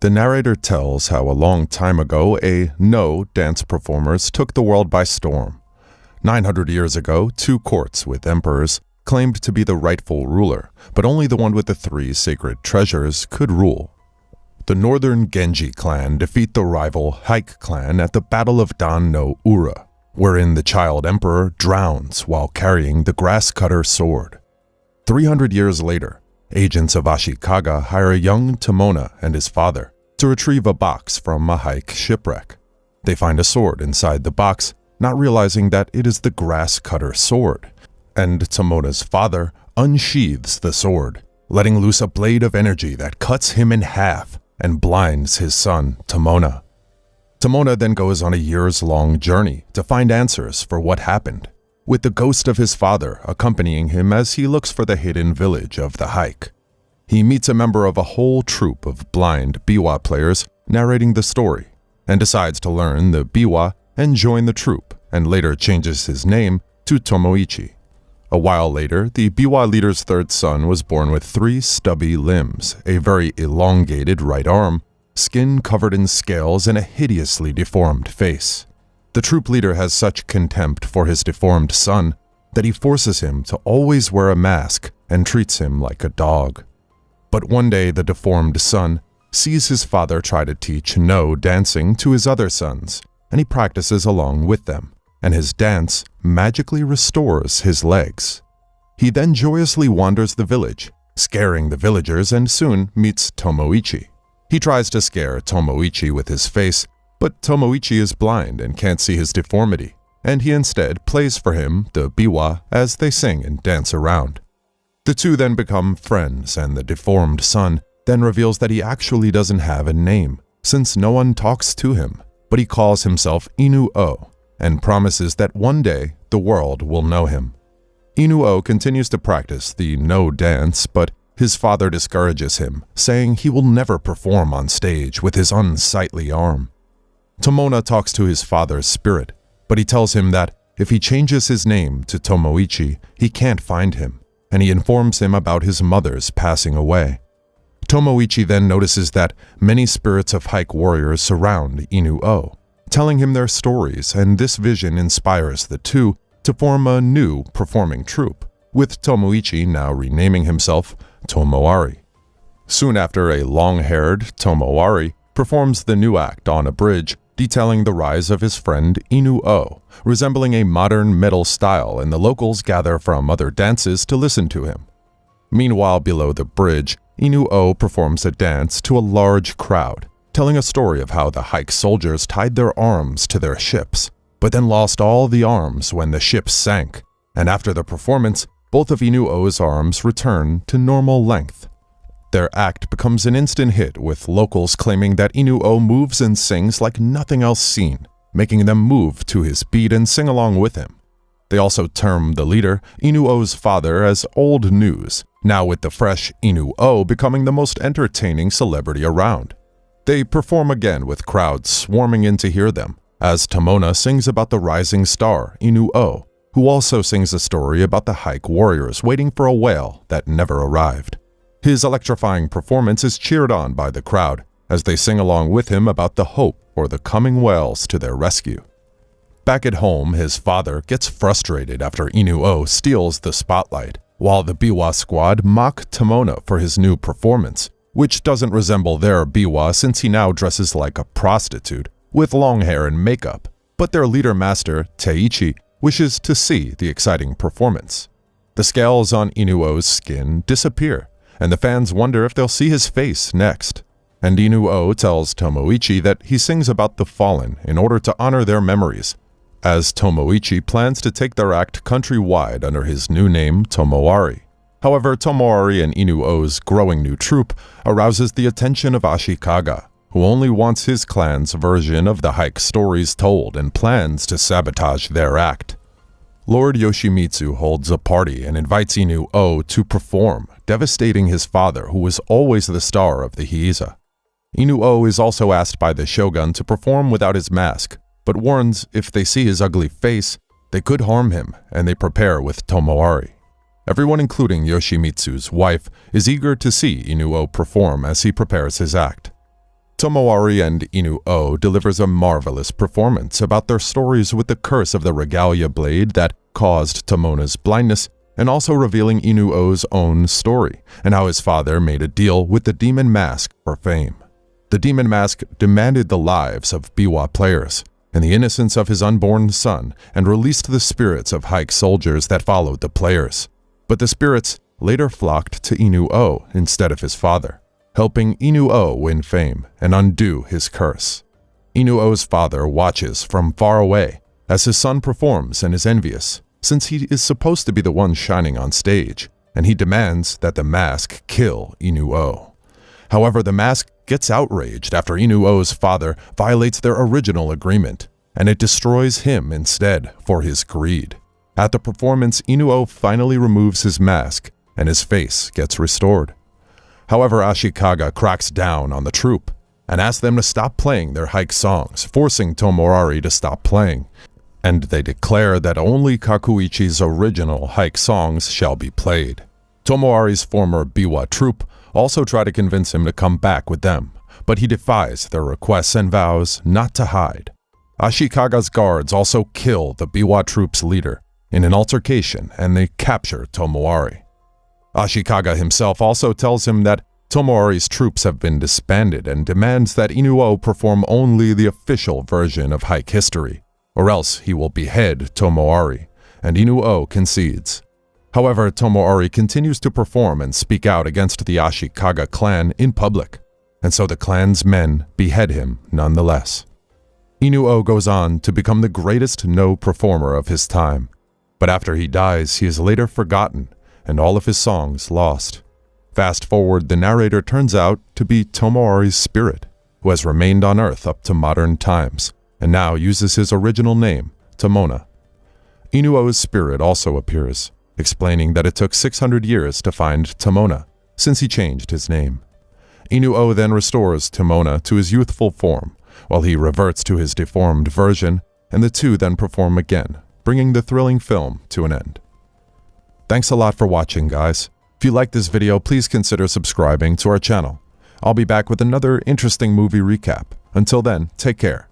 The narrator tells how a long time ago a no dance performers took the world by storm. 900 years ago, 2 courts with emperors claimed to be the rightful ruler, but only the one with the 3 sacred treasures could rule. The northern Genji clan defeat the rival Hike clan at the Battle of Dan no Ura, wherein the child emperor drowns while carrying the grass-cutter sword. 300 years later, agents of Ashikaga hire young Tomona and his father to retrieve a box from a Hike shipwreck. They find a sword inside the box, not realizing that it is the grass-cutter sword, and Tomona's father unsheathes the sword, letting loose a blade of energy that cuts him in half and blinds his son, Tomona. Tomona then goes on a years-long journey to find answers for what happened, with the ghost of his father accompanying him as he looks for the hidden village of the Hike. He meets a member of a whole troupe of blind biwa players narrating the story, and decides to learn the biwa and join the troupe, and later changes his name to Tomoichi. A while later, the biwa leader's 3rd son was born with 3 stubby limbs, a very elongated right arm, skin covered in scales, and a hideously deformed face. The troop leader has such contempt for his deformed son that he forces him to always wear a mask and treats him like a dog. But one day the deformed son sees his father try to teach no dancing to his other sons, and he practices along with them, and his dance magically restores his legs. He then joyously wanders the village, scaring the villagers, and soon meets Tomoichi. He tries to scare Tomoichi with his face, but Tomoichi is blind and can't see his deformity, and he instead plays for him the biwa as they sing and dance around. The two then become friends, and the deformed son then reveals that he actually doesn't have a name, since no one talks to him, but he calls himself Inu-O, and promises that one day the world will know him. Inu-O continues to practice the no dance, but his father discourages him, saying he will never perform on stage with his unsightly arm. Tomona talks to his father's spirit, but he tells him that if he changes his name to Tomoichi, he can't find him, and he informs him about his mother's passing away. Tomoichi then notices that many spirits of Hike warriors surround Inu-O, telling him their stories, and this vision inspires the two to form a new performing troupe, with Tomoichi now renaming himself Tomoari. Soon after, a long-haired Tomoari performs the new act on a bridge, detailing the rise of his friend Inu-O, resembling a modern metal style, and the locals gather from other dances to listen to him. Meanwhile, below the bridge, Inu-O performs a dance to a large crowd, telling a story of how the Hike soldiers tied their arms to their ships, but then lost all the arms when the ship sank, and after the performance, both of Inu-O's arms return to normal length. Their act becomes an instant hit, with locals claiming that Inu-O moves and sings like nothing else seen, making them move to his beat and sing along with him. They also term the leader, Inu-O's father, as old news, now with the fresh Inu-O becoming the most entertaining celebrity around. They perform again with crowds swarming in to hear them, as Tomona sings about the rising star, Inu-O, who also sings a story about the Hike warriors waiting for a whale that never arrived. His electrifying performance is cheered on by the crowd as they sing along with him about the hope for the coming whales to their rescue. Back at home, his father gets frustrated after Inu-O steals the spotlight, while the biwa squad mock Tomona for his new performance, which doesn't resemble their biwa since he now dresses like a prostitute with long hair and makeup, but their leader master, Teichi, wishes to see the exciting performance. The scales on Inu-O's skin disappear, and the fans wonder if they'll see his face next. And Inu-O tells Tomoichi that he sings about the fallen in order to honor their memories, as Tomoichi plans to take their act countrywide under his new name, Tomoari. However, Tomoari and Inu-O's growing new troupe arouses the attention of Ashikaga, who only wants his clan's version of the Hike stories told and plans to sabotage their act. Lord Yoshimitsu holds a party and invites Inu-O to perform, devastating his father, who was always the star of the Heiza. Inu-O is also asked by the shogun to perform without his mask, but warns if they see his ugly face, they could harm him, and they prepare with Tomoari. Everyone, including Yoshimitsu's wife, is eager to see Inu-O perform as he prepares his act. Tomoari and Inu-Oh delivers a marvelous performance about their stories with the curse of the regalia blade that caused Tomona's blindness, and also revealing Inu-Oh's own story and how his father made a deal with the Demon Mask for fame. The Demon Mask demanded the lives of Biwa players and the innocence of his unborn son and released the spirits of Hike soldiers that followed the players. But the spirits later flocked to Inu-Oh instead of his father, helping Inu-Oh win fame and undo his curse. Inu-Oh's father watches from far away as his son performs and is envious, since he is supposed to be the one shining on stage, and he demands that the mask kill Inu-Oh. However, the mask gets outraged after Inu-Oh's father violates their original agreement, and it destroys him instead for his greed. At the performance, Inu-Oh finally removes his mask, and his face gets restored. However, Ashikaga cracks down on the troupe and asks them to stop playing their Hike songs, forcing Tomoari to stop playing, and they declare that only Kakuichi's original Hike songs shall be played. Tomoari's former Biwa troupe also try to convince him to come back with them, but he defies their requests and vows not to hide. Ashikaga's guards also kill the Biwa troupe's leader in an altercation, and they capture Tomoari. Ashikaga himself also tells him that Tomoari's troops have been disbanded and demands that Inu-Oh perform only the official version of Hike history, or else he will behead Tomoari, and Inu-Oh concedes. However, Tomoari continues to perform and speak out against the Ashikaga clan in public, and so the clan's men behead him nonetheless. Inu-Oh goes on to become the greatest No performer of his time, but after he dies, he is later forgotten and all of his songs lost. Fast forward, the narrator turns out to be Tomoari's spirit, who has remained on Earth up to modern times, and now uses his original name, Tomona. Inu-Oh's spirit also appears, explaining that it took 600 years to find Tomona, since he changed his name. Inu-Oh then restores Tomona to his youthful form, while he reverts to his deformed version, and the two then perform again, bringing the thrilling film to an end. Thanks a lot for watching, guys. If you liked this video, please consider subscribing to our channel. I'll be back with another interesting movie recap. Until then, take care.